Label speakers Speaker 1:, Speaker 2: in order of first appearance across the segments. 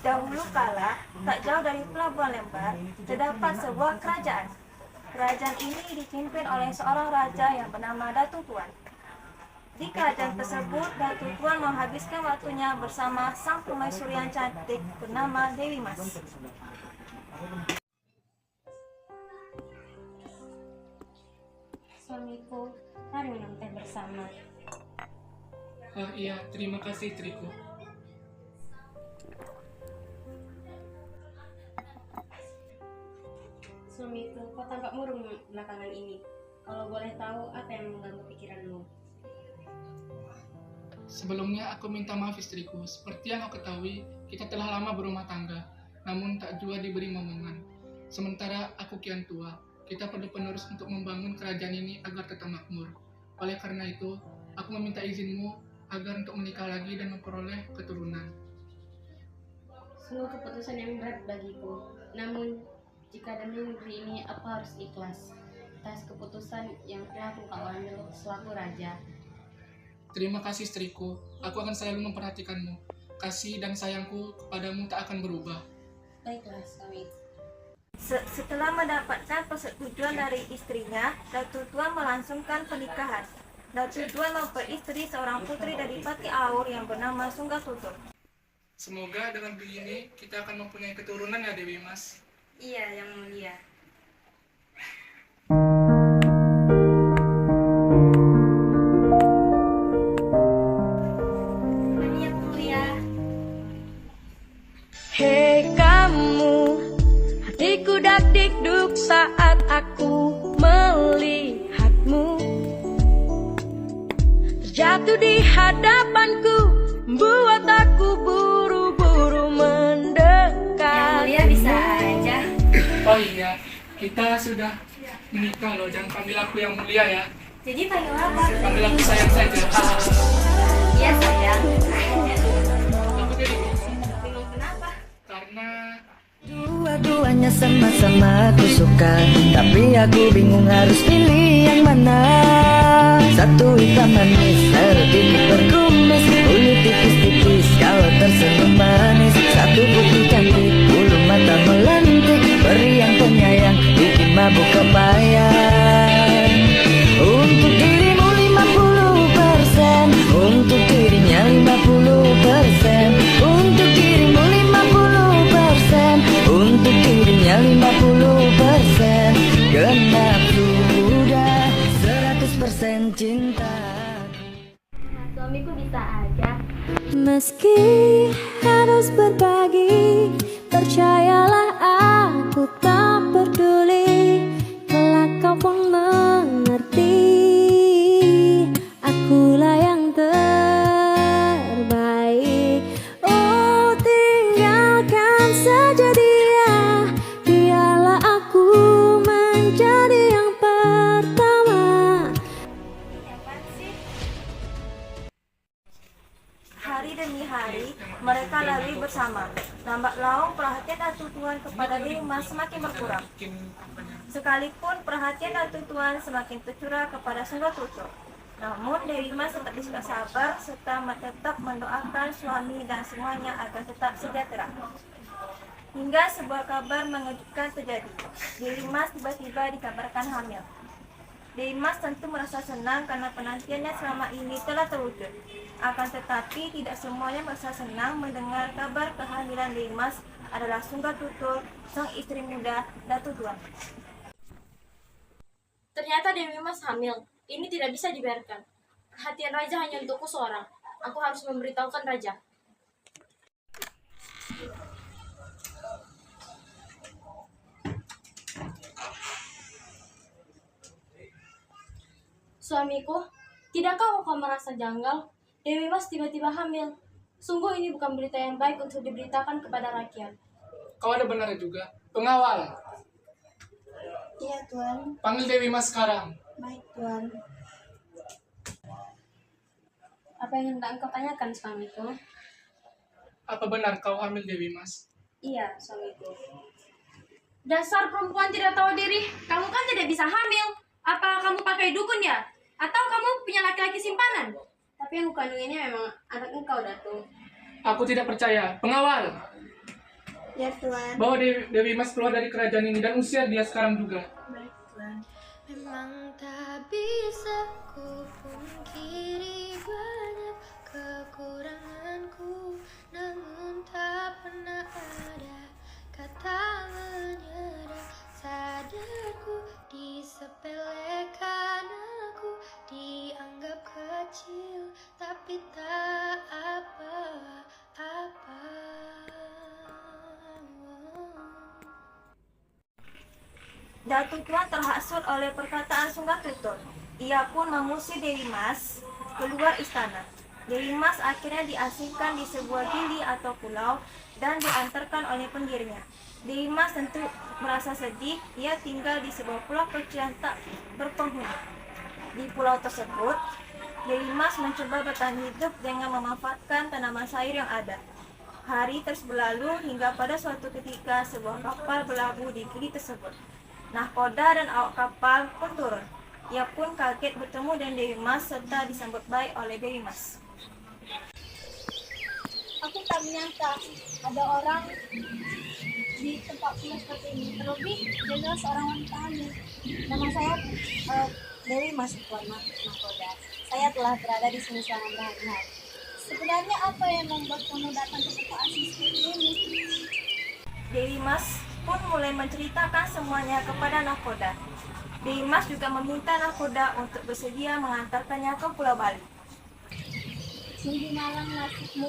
Speaker 1: Dahulu kala, tak jauh dari Pelabuhan Lembar, terdapat sebuah kerajaan. Kerajaan ini dipimpin oleh seorang raja yang bernama Datu Tuan. Di kerajaan tersebut, Datu Tuan menghabiskan waktunya bersama sang permaisuri yang cantik bernama Dewi Mas.
Speaker 2: Suamiku, mari minum teh bersama.
Speaker 3: Iya, terima kasih istriku.
Speaker 2: Suamiku, kau tampak murung belakangan ini. Kalau boleh tahu, apa yang mengganggu pikiranmu?
Speaker 3: Sebelumnya aku minta maaf istriku. Seperti yang kau ketahui, kita telah lama berumah tangga, namun tak jua diberi momongan. Sementara aku kian tua, kita perlu penerus untuk membangun kerajaan ini agar tetap makmur. Oleh karena itu, aku meminta izinmu agar untuk menikah lagi dan memperoleh keturunan.
Speaker 2: Sungguh keputusan yang berat bagiku. Namun, jika demi negeri ini, aku harus ikhlas atas keputusan yang telah aku ambil selaku raja.
Speaker 3: Terima kasih istriku, aku akan selalu memperhatikanmu. Kasih dan sayangku kepadamu tak akan berubah.
Speaker 2: Baiklah, suami.
Speaker 1: Setelah mendapatkan persetujuan dari istrinya, Datu Tuan melangsungkan pernikahan. Datu Tuan memperistri seorang putri dari Pati Aur yang bernama Sungga Tutur.
Speaker 3: Semoga dengan begini kita akan mempunyai keturunan ya Dewi Mas.
Speaker 2: Iya, yang mulia. Yang mulia.
Speaker 4: Hei kamu, hatiku dak-dikduk saat aku melihatmu terjatuh di hadapanku, buat aku buru-buru mendekat.
Speaker 2: Yang mulia bisa aja.
Speaker 3: Oh iya, kita sudah menikah loh, jangan panggil aku yang mulia ya.
Speaker 2: Jadi panggil apa?
Speaker 3: Panggil aku sayang saja.
Speaker 2: Iya sayang.
Speaker 3: Aku jadi
Speaker 2: Bingung kenapa?
Speaker 3: karena
Speaker 4: Dua-duanya sama-sama aku suka, tapi aku bingung harus pilih yang mana. Satu hitam manis, sedikit berkumis, bulu tipis-tipis, kalau tersenyum manis. Satu putih cantik, bulu mata melentik, beriang penyayang, bikin mabuk kebayang. Untuk dirimu 50%, untuk dirinya 50%, untuk dirimu 50%, untuk dirinya 50%. Genap sudah 100% cinta.
Speaker 2: Suamiku bisa aja.
Speaker 4: Meski harus berbagi, percayalah aku tak peduli. Kelak kau pun mengerti, akulah yang terbaik. Oh, tinggalkan saja dia, biarlah aku menjadi yang pertama.
Speaker 1: Hari demi hari, mereka lalui bersama. Lambat laun, perhatian Datu Tuan kepada Dewi Mas semakin berkurang. Sekalipun perhatian Datu Tuan semakin tercurah kepada Sungga Tutur, namun Dewi Mas tetap bersikap sabar serta tetap mendoakan suami dan semuanya agar tetap sejahtera. Hingga sebuah kabar mengejutkan terjadi. Dewi Mas tiba-tiba dikabarkan hamil. Dewi Mas tentu merasa senang karena penantiannya selama ini telah terwujud. Akan tetapi tidak semuanya merasa senang mendengar kabar kehamilan Dewi Mas adalah Sungga Tutur, sang istri muda Datu Tuan.
Speaker 2: Ternyata Dewi Mas hamil. Ini tidak bisa dibiarkan. Perhatian raja hanya untukku seorang. Aku harus memberitahukan raja. Suamiku, tidakkah kau merasa janggal? Dewi Mas tiba-tiba hamil. Sungguh ini bukan berita yang baik untuk diberitakan kepada rakyat.
Speaker 3: kau ada benar juga. Pengawal,
Speaker 2: Iya, Tuan.
Speaker 3: panggil Dewi Mas sekarang.
Speaker 2: Baik, Tuan. Apa yang hendak engkau tanyakan, suamiku?
Speaker 3: Apa benar kau hamil Dewi Mas?
Speaker 2: Iya, suamiku. Dasar perempuan tidak tahu diri. Kamu kan tidak bisa hamil. Apa kamu pakai dukun ya? Atau kamu punya laki-laki simpanan? Tapi yang kandung ini memang anak engkau, Datuk.
Speaker 3: Aku tidak percaya. Pengawal,
Speaker 1: Ya Tuan.
Speaker 3: Bawa Dewi Mas keluar dari kerajaan ini dan usir dia sekarang juga.
Speaker 1: Baik Tuan.
Speaker 4: Memang tak bisa ku pungkiri banyak kekuranganku, namun tak pernah ada kata menyerah. Sadarku disepelekan aku, dianggap kecil, tapi tak apa-apa.
Speaker 1: Datu Tuan terhasut oleh perkataan Sunggar Tutur. Ia pun mengusir Dewi Mas keluar istana. Dewi Mas akhirnya diasingkan di sebuah gili atau pulau dan diantarkan oleh penggirnya. Dewi Mas tentu merasa sedih. Ia tinggal di sebuah pulau kecil yang tak berpenghuni. Di pulau tersebut, Dewi Mas mencoba bertahan hidup dengan memanfaatkan tanaman sayur yang ada. Hari terus berlalu hingga pada suatu ketika sebuah kapal berlabuh di gili tersebut. Nahkoda dan awak kapal pun turun. Ia pun kaget bertemu dengan Dewi Mas serta disambut baik oleh Dewi Mas.
Speaker 5: Aku tak menyangka ada orang di tempat pulau seperti ini. Terlebih dia adalah seorang wanita hamil. Nama saya Dewi Mas Tuan Nahkoda. Saya telah berada di sini selama berhari-hari. Sebenarnya apa yang membuat kamu datang ke tempat asing seperti ini?
Speaker 1: Dewi Mas pun mulai menceritakan semuanya kepada Nahkoda. Dewi Mas juga meminta Nahkoda untuk bersedia mengantarkannya ke Pulau Bali.
Speaker 5: Sungguh malang nasibmu.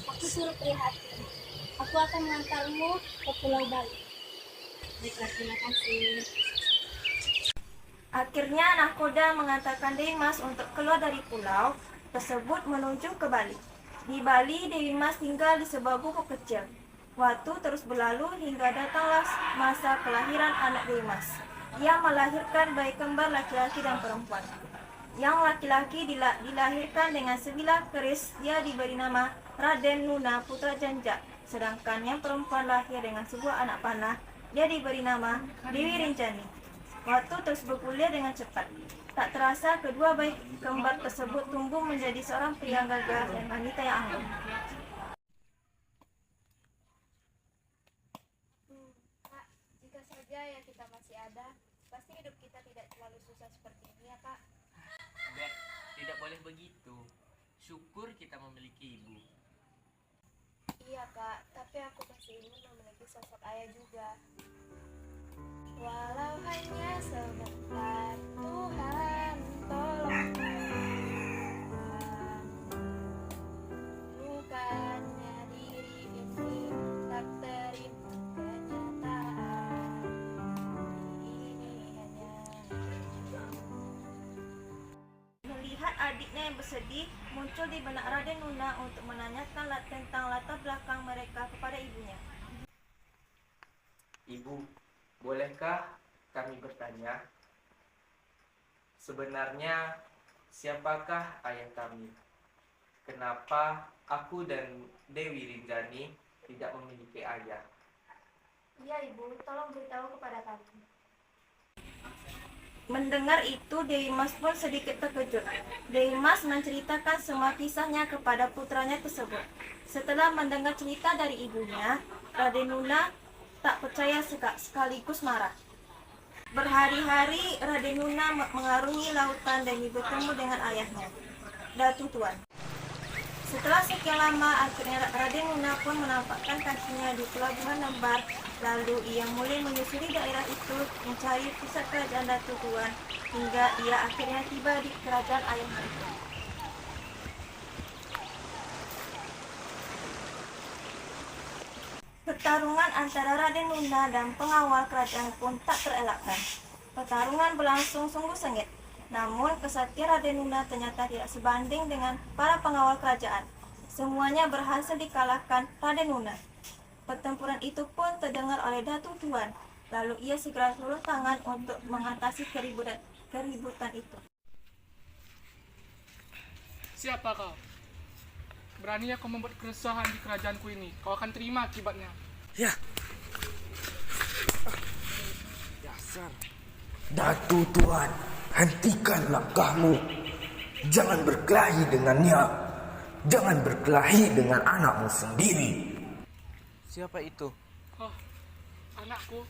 Speaker 5: Aku suruh prihatin. Aku akan mengantarmu ke Pulau Bali. Baiklah, terima kasih.
Speaker 1: Akhirnya Nahkoda mengantarkan Dewi Mas untuk keluar dari pulau tersebut menuju ke Bali. Di Bali, Dewi Mas tinggal di sebuah gubuk kecil. Waktu terus berlalu hingga datanglah masa kelahiran anak Dewi Mas. Ia melahirkan bayi kembar laki-laki dan perempuan. Yang laki-laki dilahirkan dengan sebilah keris. Dia diberi nama Raden Nuna Putra Janja. Sedangkan yang perempuan lahir dengan sebuah anak panah. Dia diberi nama Dewi Rinjani. Waktu terus bergulir dengan cepat. Tak terasa kedua bayi kembar tersebut tumbuh menjadi seorang pria gagah dan wanita yang anggun.
Speaker 5: Kak, jika saja ya kita masih ada, pasti hidup kita tidak terlalu susah seperti ini ya Kak.
Speaker 6: Beb, tidak boleh begitu. Syukur kita memiliki ibu.
Speaker 5: Iya Kak, tapi aku masih ingin memiliki sosok ayah juga. Walau hanya sebentar, Tuhan tolong. Bukannya diri ini tak terima kenyataan. Ini hanya
Speaker 1: Melihat adiknya yang bersedih, muncul di benak Raden Nuna untuk menanyakan tentang latar belakang mereka kepada ibunya.
Speaker 6: Ibu, bolehkah kami bertanya? Sebenarnya siapakah ayah kami? Kenapa aku dan Dewi Rinjani tidak memiliki ayah?
Speaker 5: Iya Ibu, tolong beritahu kepada kami.
Speaker 1: Mendengar itu, Dewi Mas pun sedikit terkejut. Dewi Mas menceritakan semua kisahnya kepada putranya tersebut. Setelah mendengar cerita dari ibunya, Raden Nuna tak percaya sekaligus marah. Berhari-hari Raden Nuna mengarungi lautan demi bertemu dengan ayahnya, Datu Tuan. Setelah sekian lama, akhirnya Raden Nuna pun menampakkan kakinya di pelabuhan Lembar. Lalu ia mulai menyusuri daerah itu mencari pusat kerajaan Datu Tuan hingga ia akhirnya tiba di kerajaan ayahnya itu. Pertarungan antara Raden Nuna dan pengawal kerajaan pun tak terelakkan. Pertarungan berlangsung sungguh sengit. Namun kesaktian Raden Nuna ternyata tidak sebanding dengan para pengawal kerajaan. Semuanya berhasil dikalahkan Raden Nuna. Pertempuran itu pun terdengar oleh Datu Tuan. Lalu ia segera turun tangan untuk mengatasi keributan itu.
Speaker 3: Siapa kau? Beraninya kau membuat keresahan di kerajaanku ini. Kau akan terima akibatnya.
Speaker 7: Ya. Dasar. Datu Tuan, hentikan langkahmu. Jangan berkelahi dengannya. Jangan berkelahi dengan anakmu sendiri.
Speaker 6: Siapa itu?
Speaker 3: Oh, anakku,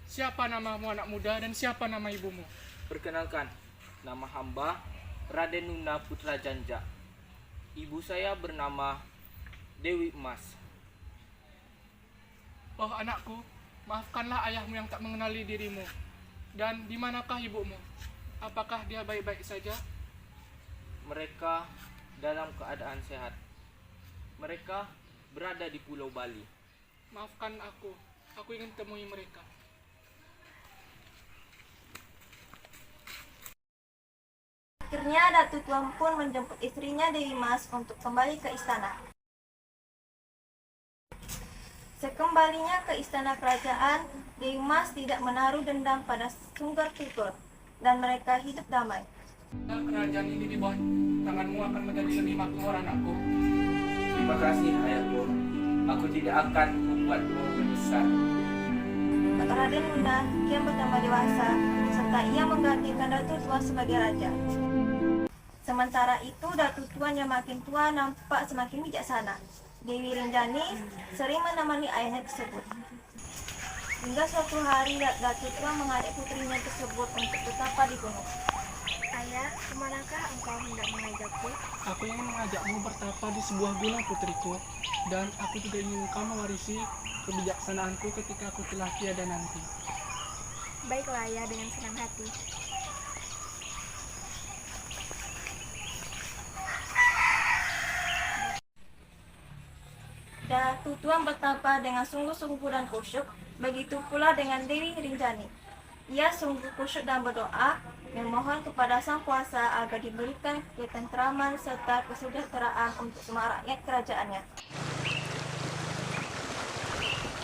Speaker 3: siapa namamu anak muda dan siapa nama ibumu?
Speaker 6: Perkenalkan, nama hamba Raden Nuna Putra Janja. Ibu saya bernama Dewi Emas.
Speaker 3: Oh anakku, maafkanlah ayahmu yang tak mengenali dirimu. Dan di manakah ibumu? Apakah dia baik-baik saja?
Speaker 6: Mereka dalam keadaan sehat. Mereka berada di Pulau Bali.
Speaker 3: Maafkan aku ingin temui mereka.
Speaker 1: Akhirnya Datu Tuan pun menjemput istrinya Dewi Mas untuk kembali ke istana. Sekembalinya ke istana kerajaan, Dewi Mas tidak menaruh dendam pada Sunggar Tutul dan mereka hidup damai.
Speaker 3: Kerajaan ini di bawah tanganmu akan menjadi lebih makmur anakku.
Speaker 6: Terima kasih ayahku. Aku tidak akan membuatmu menyesal.
Speaker 1: Raden Nuna kian bertambah dewasa serta ia menggantikan Datu Tuan sebagai raja. Sementara itu Datu Tuan yang makin tua nampak semakin bijaksana. Dewi Rinjani sering menemani ayahnya tersebut. Hingga suatu hari Datu Tuan mengajak putrinya tersebut untuk bertapa di gunung.
Speaker 5: Ayah, kemanakah engkau hendak mengajakku?
Speaker 3: Aku ingin mengajakmu bertapa di sebuah gunung putriku. Dan aku juga ingin engkau mewarisi kebijaksanaanku ketika aku telah tiada nanti.
Speaker 5: Baiklah ayah, dengan senang hati.
Speaker 1: Datu Tuan bertapa dengan sungguh-sungguh dan khusyuk, begitu pula dengan Dewi Rinjani. Ia sungguh khusyuk dan berdoa, memohon kepada Sang Kuasa agar diberikan ketentraman serta kesejahteraan untuk semua rakyat kerajaannya.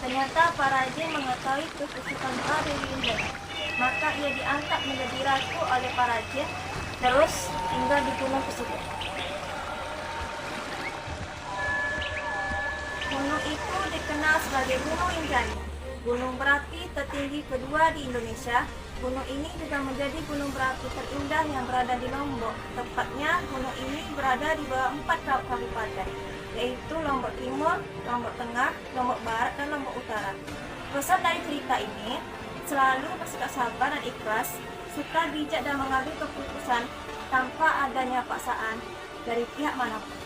Speaker 1: Ternyata para rajin mengetahui kekhusyukan doa Dewi Rinjani, maka ia diangkat menjadi ratu oleh para rajin, terus tinggal di gunung tersebut. Gunung itu dikenal sebagai Gunung Rinjani, gunung berapi tertinggi kedua di Indonesia. Gunung ini juga menjadi gunung berapi terindah yang berada di Lombok. Tepatnya, gunung ini berada di bawah 4 kabupaten, yaitu Lombok Timur, Lombok Tengah, Lombok Barat, dan Lombok Utara. Pesan dari cerita ini, selalu bersikap sabar dan ikhlas, serta bijak dan mengambil keputusan tanpa adanya paksaan dari pihak manapun.